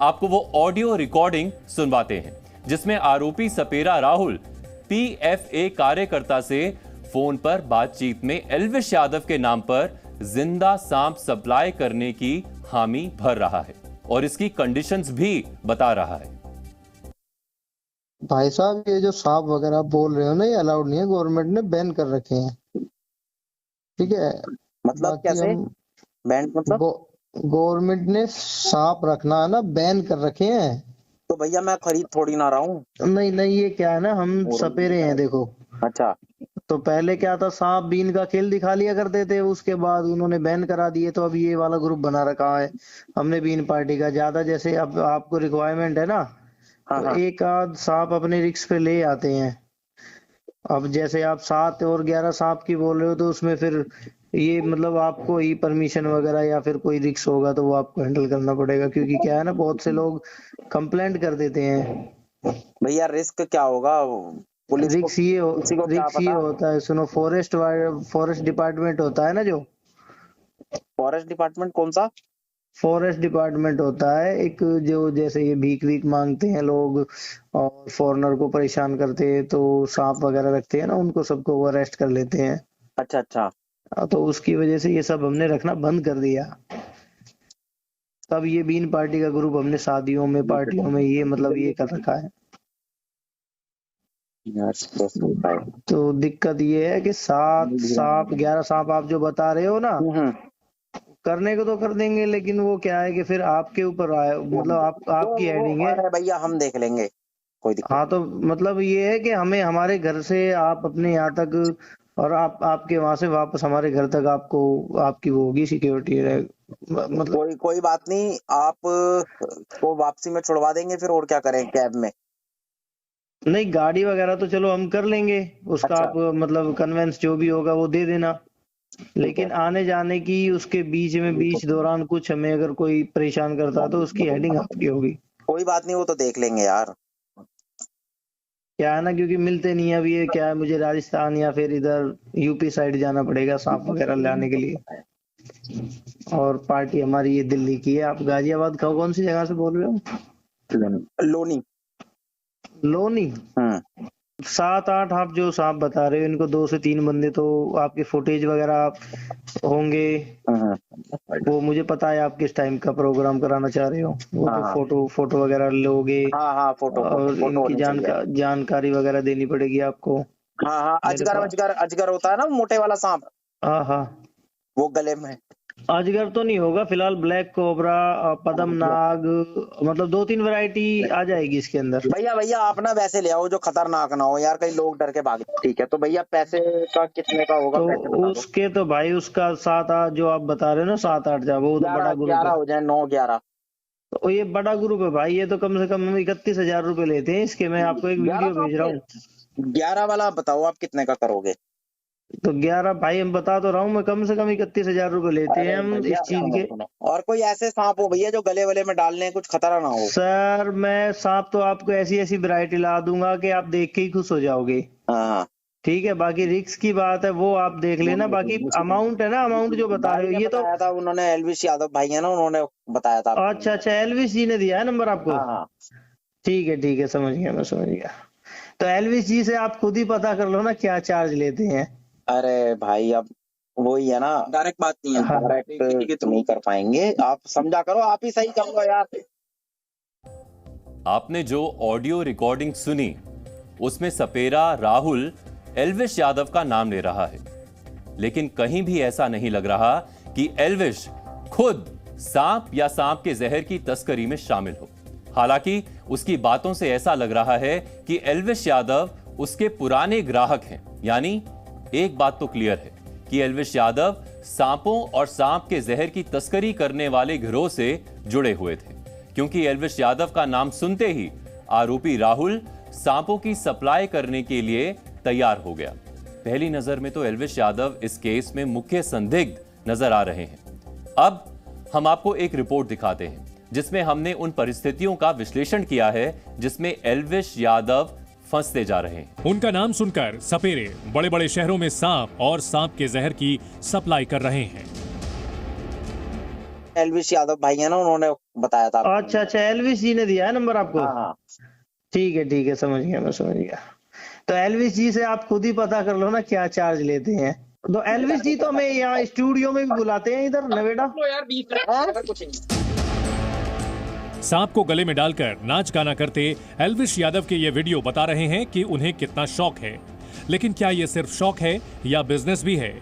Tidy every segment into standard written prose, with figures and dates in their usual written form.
आपको वो audio recording सुनवाते हैं जिसमें आरोपी सपेरा राहुल पीएफए कार्यकर्ता से फोन पर बातचीत में एल्विश यादव के नाम पर जिंदा सांप सप्लाई करने की हामी भर रहा है और इसकी कंडीशंस भी बता रहा है। भाई साहब, ये जो सांप वगैरह बोल रहे हो ना, ये अलाउड नहीं है, गवर्नमेंट ने बैन कर रखे हैं। ठीक है, मतलब कैसे बैन? मतलब गवर्नमेंट ने सांप रखना है ना, बैन कर रखे हैं। तो भैया मैं खरीद थोड़ी ना रहा हूँ। नहीं नहीं, ये क्या है ना, हम सपेरे हैं देखो। अच्छा, तो पहले क्या था, सांप बीन का खेल दिखा लिया करते थे, उसके बाद उन्होंने बैन करा दिए। तो अब ये वाला ग्रुप बना रखा है हमने बीन पार्टी का। ज्यादा जैसे अब आपको रिक्वायरमेंट है ना, तो एक आध सांप अपने रिक्स पे ले आते हैं। अब जैसे आप 7 और 11 सांप की बोल रहे हो, तो उसमें फिर ये मतलब आपको ही परमिशन वगैरह या फिर कोई रिक्स होगा तो वो आपको हैंडल करना पड़ेगा, क्योंकि क्या है ना, बहुत से लोग कंप्लेंट कर देते हैं। भैया रिस्क क्या होगा? रिक्स ये होता है, सुनो, फॉरेस्ट डिपार्टमेंट होता है ना, जो फॉरेस्ट डिपार्टमेंट कौन सा? फॉरेस्ट डिपार्टमेंट होता है एक, जो जैसे ये भीख मांगते हैं लोग और फॉरेनर को परेशान करते हैं, तो सांप वगैरह रखते हैं ना, उनको सबको वो अरेस्ट कर लेते हैं। अच्छा अच्छा। तो उसकी वजह से ये सब हमने रखना बंद कर दिया। तब ये बीन पार्टी का ग्रुप हमने शादियों में, पार्टियों में ये मतलब ये कर रखा है। तो दिक्कत ये है कि 7 सांप 11 सांप आप जो बता रहे हो ना, करने को तो कर देंगे, लेकिन वो क्या है कि फिर आपके ऊपर आए, मतलब आपकी हेडिंग है। अरे भैया हम देख लेंगे, कोई दिक्कत। हाँ, तो मतलब ये है कि हमें हमारे घर से आप अपने यहाँ तक और आपके वहां से वापस हमारे घर तक आपको आपकी वो होगी सिक्योरिटी है। मतलब कोई बात नहीं, आप को वापसी में छुड़वा देंगे फिर, और क्या करें कैब में? नहीं, गाड़ी वगैरह तो चलो हम कर लेंगे उसका। अच्छा। आप मतलब कन्वेंस जो भी होगा वो दे देना, लेकिन आने जाने की उसके बीच दौरान कुछ हमें अगर कोई परेशान करता तो उसकी हेडिंग आपकी होगी। कोई बात नहीं, वो तो देख लेंगे यार। क्या है ना, क्योंकि मिलते नहीं है। अब ये क्या है, मुझे राजस्थान या फिर इधर यूपी साइड जाना पड़ेगा सांप वगैरह लाने के लिए। और पार्टी हमारी ये दिल्ली की है। आप गाजियाबाद कौन सी जगह से बोल रहे हो? लोनी। लोनी। 7-8 आप जो सांप बता रहे हो, इनको 2 से 3 बंदे तो आपके फुटेज वगैरह होंगे। वो मुझे पता है आप किस टाइम का प्रोग्राम कराना चाह रहे हो। वो तो फोटो वगैरह लोगे। फोटो और इनकी जानकारी वगैरह देनी पड़ेगी आपको। अजगर होता है ना मोटे वाला सांप। हाँ, वो गले में। अजगर तो नहीं होगा फिलहाल, ब्लैक कोबरा, पद्मनाग, मतलब 2-3 वैरायटी आ जाएगी इसके अंदर। भैया आप ना वैसे ले आओ जो खतरनाक ना हो यार, कई लोग डर के भागे। ठीक है, तो भैया पैसे का कितने का होगा? तो उसके तो भाई उसका 7-8 जो आप बता रहे हो ना, 7-8 जा, वो तो बड़ा ग्रुप 11 हो जाए, 9-11। तो ये बड़ा ग्रुप है भाई, ये तो कम से कम 31,000 रुपए लेते हैं इसके। मैं आपको एक वीडियो भेज रहा हूँ। 11 वाला बताओ आप कितने का करोगे? तो 11 भाई हम बता तो रहा हूँ मैं, कम से कम 31,000 रुपए लेते हैं हम इस चीज के। और कोई ऐसे सांप हो भैया जो गले वाले में डालने कुछ खतरा ना हो? सर मैं सांप तो आपको ऐसी वैरायटी ला दूंगा कि आप देख के ही खुश हो जाओगे। हाँ ठीक है, बाकी रिक्स की बात है वो आप देख लेना। बाकी अमाउंट है ना, अमाउंट जो बता रहे हो ये तो था उन्होंने, एल्विश यादव भाई है ना, उन्होंने बताया था। अच्छा, एल्विश जी ने दिया है नंबर आपको? ठीक है, समझ गया, मैं समझ गया। तो एल्विश जी से आप खुद ही पता कर लो ना क्या चार्ज लेते हैं। अरे भाई अब वही है ना, डायरेक्ट बात नहीं है। डायरेक्ट तो नहीं कर पाएंगे, आप समझा करो, आप ही सही करो यार। आपने जो ऑडियो रिकॉर्डिंग सुनी उसमें सपेरा राहुल एल्विश यादव का नाम ले रहा है, लेकिन कहीं भी ऐसा नहीं लग रहा कि एल्विश खुद सांप या सांप के जहर की तस्करी में शामिल हो। हालांकि उसकी बातों से ऐसा लग रहा है कि एल्विश यादव उसके पुराने ग्राहक हैं। यानी एक बात तो क्लियर है कि एल्विश यादव सांपों और सांप के जहर की तस्करी करने वाले गिरोह से जुड़े हुए थे, क्योंकि एल्विश यादव का नाम सुनते ही आरोपी राहुल सांपों की सप्लाई करने के लिए तैयार हो गया। पहली नजर में तो एल्विश यादव इस केस में मुख्य संदिग्ध नजर आ रहे हैं। अब हम आपको एक रिपोर्ट दिखाते हैं जिसमें हमने उन परिस्थितियों का विश्लेषण किया है जिसमें एल्विश यादव फंसते जा रहे हैं। उनका नाम सुनकर सपेरे बड़े बड़े शहरों में सांप और सांप के जहर की सप्लाई कर रहे हैं। एल्विश यादव भाई है ना, उन्होंने बताया था। अच्छा अच्छा, एल्विस जी ने दिया है नंबर आपको? हाँ, ठीक है, समझ गया, मैं समझ गया। तो एल्विस जी से आप खुद ही पता कर लो ना क्या चार्ज लेते हैं। तो एल्विस जी तो हमें यहाँ स्टूडियो में भी बुलाते हैं इधर नोएडा। सांप को गले में डालकर नाच गाना करते एल्विश यादव के ये वीडियो बता रहे हैं कि उन्हें कितना शौक है। लेकिन क्या ये सिर्फ शौक है या बिजनेस भी है?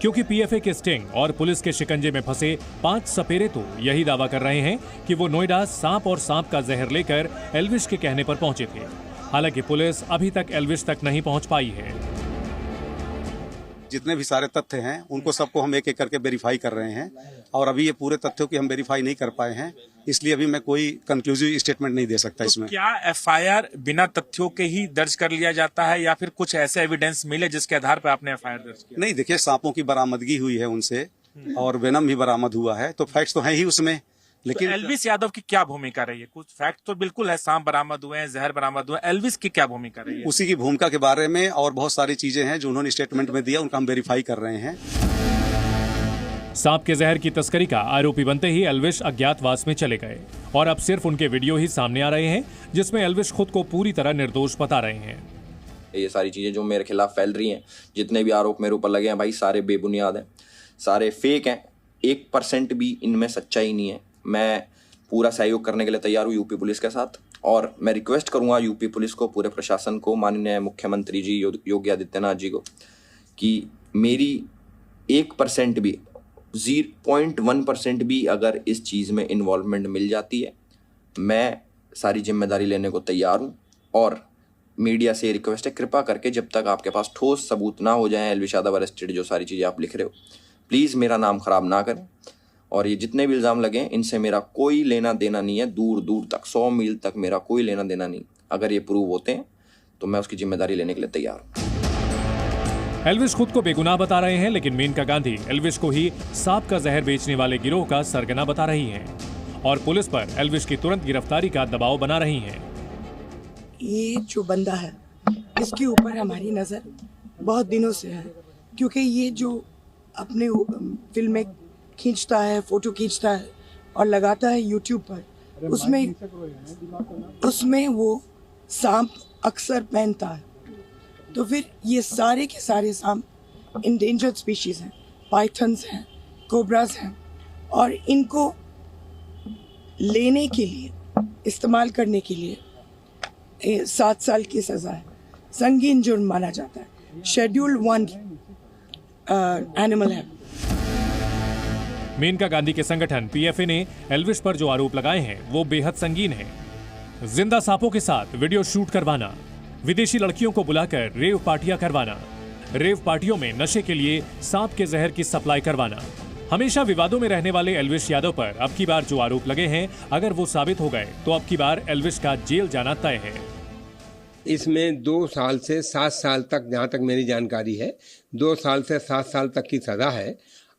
क्योंकि पीएफए के स्टिंग और पुलिस के शिकंजे में फंसे 5 सपेरे तो यही दावा कर रहे हैं कि वो नोएडा सांप और सांप का जहर लेकर एल्विश के कहने पर पहुंचे थे। हालांकि पुलिस अभी तक एल्विश तक नहीं पहुंच पाई है। जितने भी सारे तथ्य हैं उनको सबको हम एक एक करके वेरीफाई कर रहे हैं और अभी ये पूरे तथ्यों की हम वेरीफाई नहीं कर पाए हैं, इसलिए अभी मैं कोई कंक्लूसिव स्टेटमेंट नहीं दे सकता। इसमें क्या एफआईआर बिना तथ्यों के ही दर्ज कर लिया जाता है या फिर कुछ ऐसे एविडेंस मिले जिसके आधार पर आपने एफआईआर दर्ज किया? नहीं, देखिए, सांपों की बरामदगी हुई है उनसे और वेनम भी बरामद हुआ है, तो फैक्ट्स तो हैं ही उसमें। लेकिन तो एल्विस यादव की क्या भूमिका रही है? कुछ फैक्ट तो बिल्कुल है, सांप बरामद हुए हैं, जहर बरामद हुए, एल्विस की क्या भूमिका रही है? उसी की भूमिका के बारे में और बहुत सारी चीजें हैं जो उन्होंने स्टेटमेंट में दिया, उनका हम वेरीफाई कर रहे हैं। सांप के जहर की तस्करी का आरोपी बनते ही एल्विश अज्ञातवास में चले गए और अब सिर्फ उनके वीडियो ही सामने आ रहे हैं जिसमें एल्विश खुद को पूरी तरह निर्दोष बता रहे हैं। ये सारी चीजें जो मेरे खिलाफ फैल रही हैं, जितने भी आरोप मेरे ऊपर लगे हैं भाई, सारे बेबुनियाद हैं, सारे फेक हैं, 1% भी इनमें सच्चाई नहीं है। मैं पूरा सहयोग करने के लिए तैयार हूँ यूपी पुलिस के साथ और मैं रिक्वेस्ट करूंगा यूपी पुलिस को, पूरे प्रशासन को, माननीय मुख्यमंत्री जी योगी आदित्यनाथ जी को कि मेरी 1% भी 0.1% भी अगर इस चीज़ में इन्वॉल्वमेंट मिल जाती है, मैं सारी जिम्मेदारी लेने को तैयार हूँ। और मीडिया से रिक्वेस्ट है, कृपा करके जब तक आपके पास ठोस सबूत ना हो जाए एल्विश यादव अरेस्टेड, जो सारी चीज़ें आप लिख रहे हो, प्लीज़ मेरा नाम खराब ना करें। और ये जितने भी इल्ज़ाम लगे इनसे मेरा कोई लेना देना नहीं है, दूर दूर तक 100 मील तक मेरा कोई लेना देना नहीं। अगर ये प्रूव होते हैं तो मैं उसकी जिम्मेदारी लेने के लिए तैयार हूँ। एल्विश खुद को बेगुनाह बता रहे हैं, लेकिन मेनका गांधी एल्विश को ही सांप का जहर बेचने वाले गिरोह का सरगना बता रही हैं और पुलिस पर एल्विश की तुरंत गिरफ्तारी का दबाव बना रही हैं। ये जो बंदा है इसके ऊपर हमारी नज़र बहुत दिनों से है, क्योंकि ये जो अपने फिल्में खींचता है, फोटो खींचता है और लगाता है यूट्यूब पर, उसमें वो सांप अक्सर पहनता है। तो फिर ये सारे के सारे सांप इंडेंजर्ड स्पीशीज हैं, पाइथन्स हैं, कोबराज हैं, और इनको लेने के लिए, इस्तेमाल करने के लिए 7 साल की सज़ा है, संगीन जुर्म माना जाता है, शेड्यूल 1 एनिमल है। मेनका गांधी के संगठन पीएफए ने एल्विश पर जो आरोप लगाए हैं वो बेहद संगीन है। जिंदा सांपों के साथ वीडियो शूट करवाना, विदेशी लड़कियों को बुलाकर रेव पार्टियां करवाना, रेव पार्टियों में नशे के लिए सांप के जहर की सप्लाई करवाना। हमेशा विवादों में रहने वाले एल्विश यादव पर अब की बार जो आरोप लगे हैं, अगर वो साबित हो गए तो अब की बार एल्विश का जेल जाना तय है। इसमें 2 साल से 7 साल तक, जहाँ तक मेरी जानकारी है, 2 साल से 7 साल तक की सज़ा है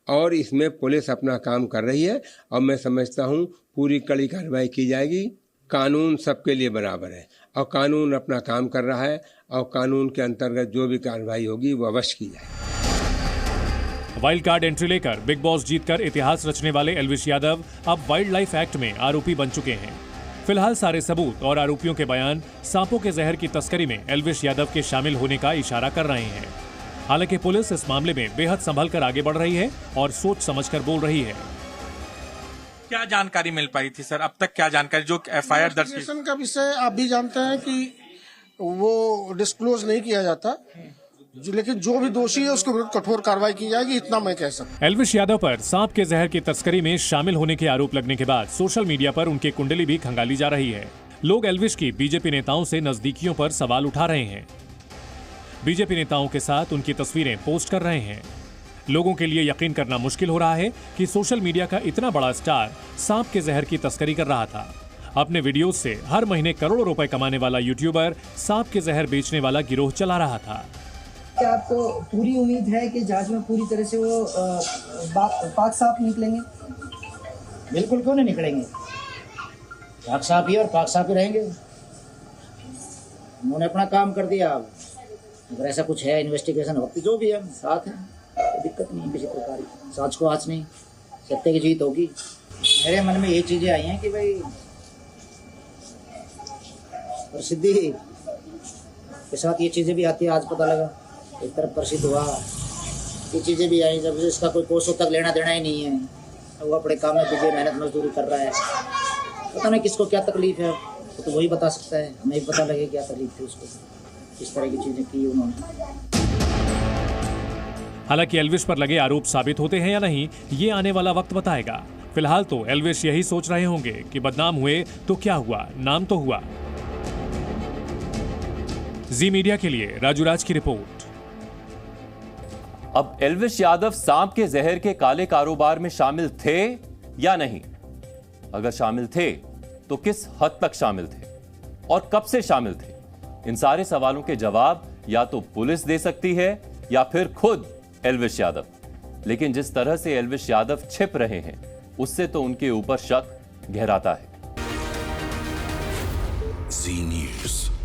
और इसमें पुलिस अपना काम कर रही है और मैं समझता हूँ पूरी कड़ी कार्रवाई की जाएगी। कानून सबके लिए बराबर है और कानून अपना काम कर रहा है और कानून के अंतर्गत जो भी कार्रवाई होगी वो अवश्य की जाएगी। वाइल्ड कार्ड एंट्री लेकर बिग बॉस जीतकर इतिहास रचने वाले एल्विश यादव अब वाइल्ड लाइफ एक्ट में आरोपी बन चुके हैं। फिलहाल सारे सबूत और आरोपियों के बयान सांपों के जहर की तस्करी में एल्विश यादव के शामिल होने का इशारा कर रहे हैं। हालांकि पुलिस इस मामले में बेहद संभल कर आगे बढ़ रही है और सोच समझकर बोल रही है। क्या जानकारी मिल पाई थी सर अब तक? क्या जानकारी जो एफआईआर दर्ज का विषय आप भी जानते हैं कि वो डिस्क्लोज नहीं किया जाता, लेकिन जो भी दोषी है उसके विरुद्ध कठोर कार्रवाई की जाएगी, इतना मैं कह सकता हूं। एल्विश यादव पर सांप के जहर की तस्करी में शामिल होने के आरोप लगने के बाद सोशल मीडिया पर उनकी कुंडली भी खंगाली जा रही है। लोग एल्विश की बीजेपी नेताओं से नजदीकियों पर सवाल उठा रहे हैं, बीजेपी नेताओं के साथ उनकी तस्वीरें पोस्ट कर रहे हैं। लोगों के लिए यकीन करना मुश्किल हो रहा है कि सोशल मीडिया का इतना बड़ा स्टार सांप के जहर की तस्करी कर रहा था। अपने वीडियोज से हर महीने करोड़ों रुपए कमाने वाला यूट्यूबर सांप के जहर बेचने वाला गिरोह चला रहा था। क्या आपको पूरी उम्मीद है कि जांच में पूरी तरह से वो पाक साफ निकलेंगे? बिल्कुल, क्यों नहीं निकलेंगे? पाक साफ ही और पाक साफ ही रहेंगे। उन्होंने अपना काम कर दिया। अगर ऐसा कुछ है, इन्वेस्टिगेशन होती, जो भी है साथ है, कोई दिक्कत नहीं किसी प्रकार की। सच को आज नहीं, सत्य की जीत होगी। मेरे मन में ये चीजें आई हैं कि भाई प्रसिद्धि के साथ ये चीजें भी आती है। आज पता लगा एक तरफ प्रसिद्ध हुआ, ये चीजें भी आई जब इसका कोई कोसों तक लेना देना ही नहीं है, वो अपने काम में बिजी मेहनत मजदूरी कर रहा है। पता नहीं किसको क्या तकलीफ है, तो वही बता सकता है। हमें भी पता लगे क्या तकलीफ थी उसको, किस तरह की चीजें की उन्होंने। हालांकि एल्विश पर लगे आरोप साबित होते हैं या नहीं, ये आने वाला वक्त बताएगा। फिलहाल तो एल्विश यही सोच रहे होंगे कि बदनाम हुए तो क्या हुआ, नाम तो हुआ। जी मीडिया के लिए राजू राज की रिपोर्ट। अब एल्विश यादव सांप के जहर के काले कारोबार में शामिल थे या नहीं? अगर शामिल थे तो किस हद तक शामिल थे और कब से शामिल थे? इन सारे सवालों के जवाब या तो पुलिस दे सकती है या फिर खुद एल्विश यादव। लेकिन जिस तरह से एल्विश यादव छिप रहे हैं, उससे तो उनके ऊपर शक गहराता है। जी न्यूज़।